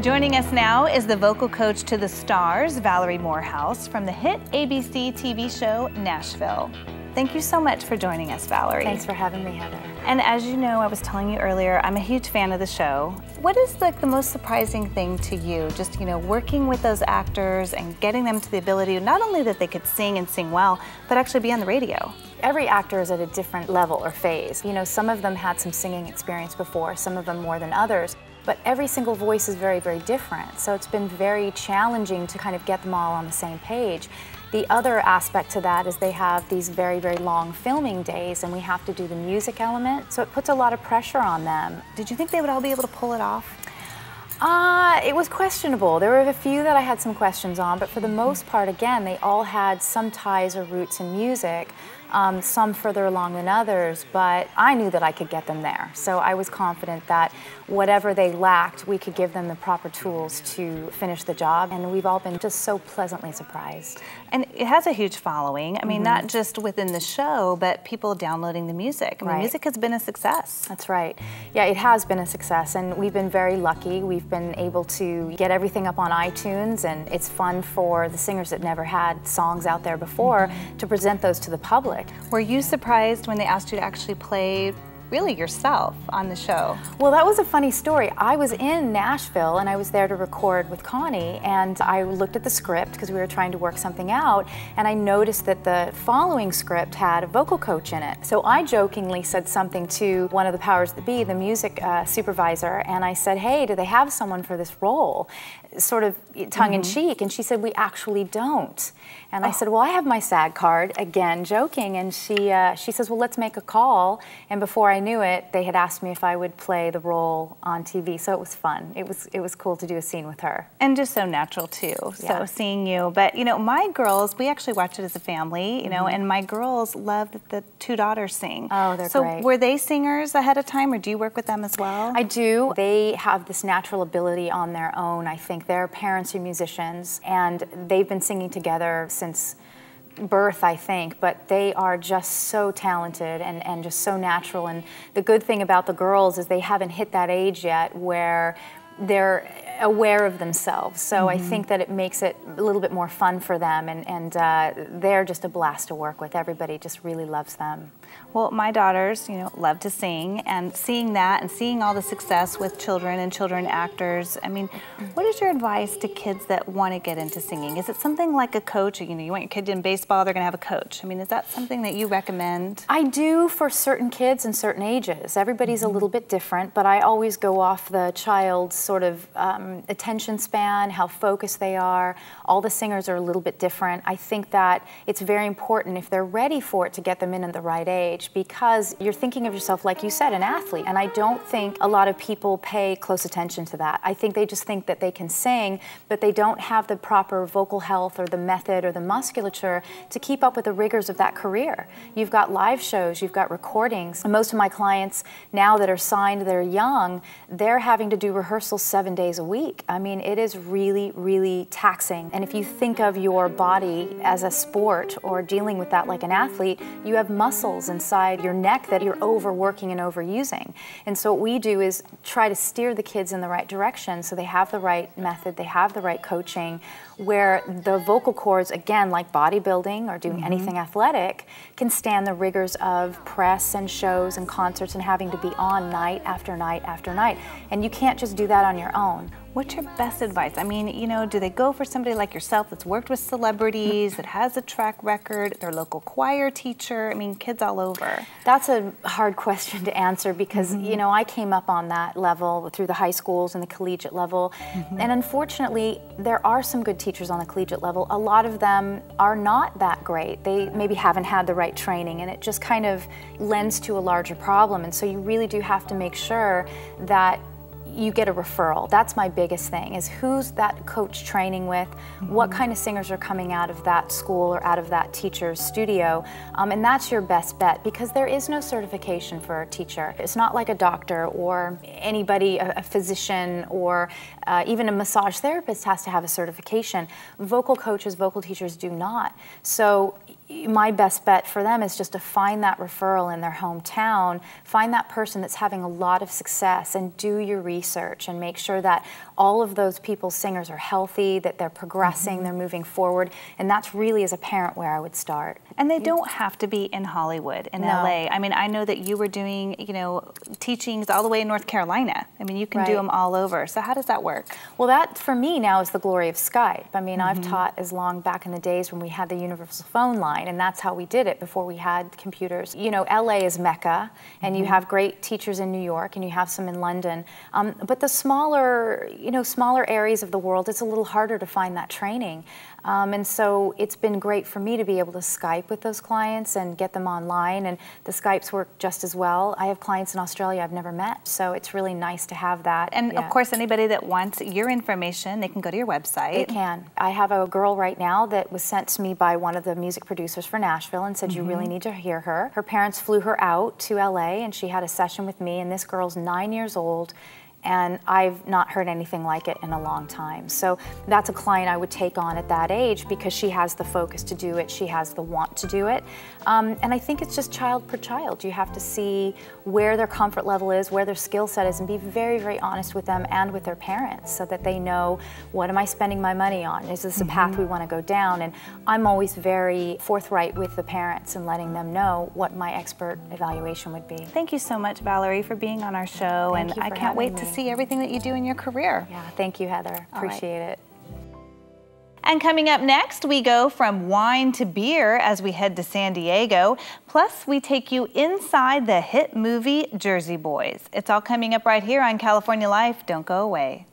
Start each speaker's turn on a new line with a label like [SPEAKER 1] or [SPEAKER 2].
[SPEAKER 1] Joining us now is the vocal coach to the stars, Valerie Morehouse, from the hit ABC TV show Nashville. Thank you so much for joining us, Valerie.
[SPEAKER 2] Thanks for having me, Heather.
[SPEAKER 1] And as you know, I was telling you earlier, I'm a huge fan of the show. What is like the most surprising thing to you? Just, working with those actors and getting them to the ability, not only that they could sing and sing well, but actually be on the radio.
[SPEAKER 2] Every actor is at a different level or phase. Some of them had some singing experience before, some of them more than others. But every single voice is very, very different. So it's been very challenging to kind of get them all on the same page. The other aspect to that is they have these very, very long filming days, and we have to do the music element. So it puts a lot of pressure on them.
[SPEAKER 1] Did you think they would all be able to pull it off?
[SPEAKER 2] It was questionable. There were a few that I had some questions on, but for the most part, again, they all had some ties or roots in music, some further along than others, but I knew that I could get them there. So I was confident that whatever they lacked, we could give them the proper tools to finish the job, and we've all been just so pleasantly surprised.
[SPEAKER 1] And it has a huge following. I mean, not just within the show, but people downloading the music. I mean, music has been a success.
[SPEAKER 2] That's right. Yeah, it has been a success, and we've been very lucky. We've been able to get everything up on iTunes, and it's fun for the singers that never had songs out there before to present those to the public.
[SPEAKER 1] Were you surprised when they asked you to actually play really yourself on the show?
[SPEAKER 2] Well, that was a funny story. I was in Nashville and I was there to record with Connie, and I looked at the script because we were trying to work something out, and I noticed that the following script had a vocal coach in it. So I jokingly said something to one of the powers that be, the music supervisor, and I said, hey, do they have someone for this role? Sort of tongue-in-cheek, and she said, we actually don't. And I said, well, I have my SAG card, again, joking, and she says, well, let's make a call. And before I knew it, they had asked me if I would play the role on TV, so it was fun. It was cool to do a scene with her.
[SPEAKER 1] And just so natural, too, so seeing you. But, my girls, we actually watched it as a family, and my girls love that the two daughters sing.
[SPEAKER 2] Oh, they're great.
[SPEAKER 1] So were they singers ahead of time, or do you work with them as well?
[SPEAKER 2] I do. They have this natural ability on their own. I think their parents are musicians, and they've been singing together since birth, I think, but they are just so talented and just so natural. And the good thing about the girls is they haven't hit that age yet where they're aware of themselves. So I think that it makes it a little bit more fun for them, and they're just a blast to work with. Everybody just really loves them.
[SPEAKER 1] Well, my daughters, love to sing, and seeing that and seeing all the success with children and children actors, I mean, what is your advice to kids that want to get into singing? Is it something like a coach? You want your kid in baseball, they're going to have a coach. I mean, is that something that you recommend?
[SPEAKER 2] I do for certain kids and certain ages. Everybody's a little bit different, but I always go off the child's sort of attention span, how focused they are. All the singers are a little bit different. I think that it's very important, if they're ready for it, to get them in at the right age, because you're thinking of yourself, like you said, an athlete, and I don't think a lot of people pay close attention to that. I think they just think that they can sing, but they don't have the proper vocal health or the method or the musculature to keep up with the rigors of that career. You've got live shows, you've got recordings. And most of my clients now that are signed, they're young, they're having to do rehearsals 7 days a week. I mean, it is really, really taxing. And if you think of your body as a sport or dealing with that like an athlete, you have muscles inside your neck that you're overworking and overusing. And so what we do is try to steer the kids in the right direction so they have the right method, they have the right coaching, where the vocal cords, again, like bodybuilding or doing anything athletic, can stand the rigors of press and shows and concerts and having to be on night after night after night. And you can't just do that on your own.
[SPEAKER 1] What's your best advice? I mean, do they go for somebody like yourself that's worked with celebrities, that has a track record, their local choir teacher? I mean, kids all over.
[SPEAKER 2] That's a hard question to answer because, I came up on that level through the high schools and the collegiate level. And unfortunately, there are some good teachers on the collegiate level. A lot of them are not that great. They maybe haven't had the right training, and it just kind of lends to a larger problem. And so you really do have to make sure that you get a referral. That's my biggest thing, is who's that coach training with, what kind of singers are coming out of that school or out of that teacher's studio, and that's your best bet, because there is no certification for a teacher. It's not like a doctor or anybody, a physician, or even a massage therapist has to have a certification. Vocal coaches, vocal teachers do not. So my best bet for them is just to find that referral in their hometown, find that person that's having a lot of success, and do your research and make sure that all of those people's singers are healthy, that they're progressing, they're moving forward, and that's really, as a parent, where I would start.
[SPEAKER 1] And they don't have to be in Hollywood, in LA. I mean, I know that you were doing, you know, teachings all the way in North Carolina. I mean, you can do them all over. So how does that work?
[SPEAKER 2] Well, that for me now is the glory of Skype. I mean, I've taught as long back in the days when we had the universal phone line, and that's how we did it before we had computers. You know, LA is Mecca, and you have great teachers in New York, and you have some in London. But the smaller, you know, smaller areas of the world, it's a little harder to find that training. And so it's been great for me to be able to Skype with those clients and get them online, and the Skypes work just as well. I have clients in Australia I've never met, so it's really nice to have that.
[SPEAKER 1] And of course, anybody that wants your information, they can go to your website.
[SPEAKER 2] They can. I have a girl right now that was sent to me by one of the music producers for Nashville and said, you really need to hear her. Her parents flew her out to LA, and she had a session with me, and this girl's 9 years old, and I've not heard anything like it in a long time. So that's a client I would take on at that age because she has the focus to do it, she has the want to do it. And I think it's just child per child. You have to see where their comfort level is, where their skill set is, and be very, very honest with them and with their parents so that they know, what am I spending my money on? Is this a path we want to go down? And I'm always very forthright with the parents and letting them know what my expert evaluation would be.
[SPEAKER 1] Thank you so much, Valerie, for being on our show.
[SPEAKER 2] Thank you for
[SPEAKER 1] I can't wait to see everything that you do in your career.
[SPEAKER 2] Yeah, thank you, Heather. Appreciate it.
[SPEAKER 1] And coming up next, we go from wine to beer as we head to San Diego. Plus, we take you inside the hit movie Jersey Boys. It's all coming up right here on California Life. Don't go away.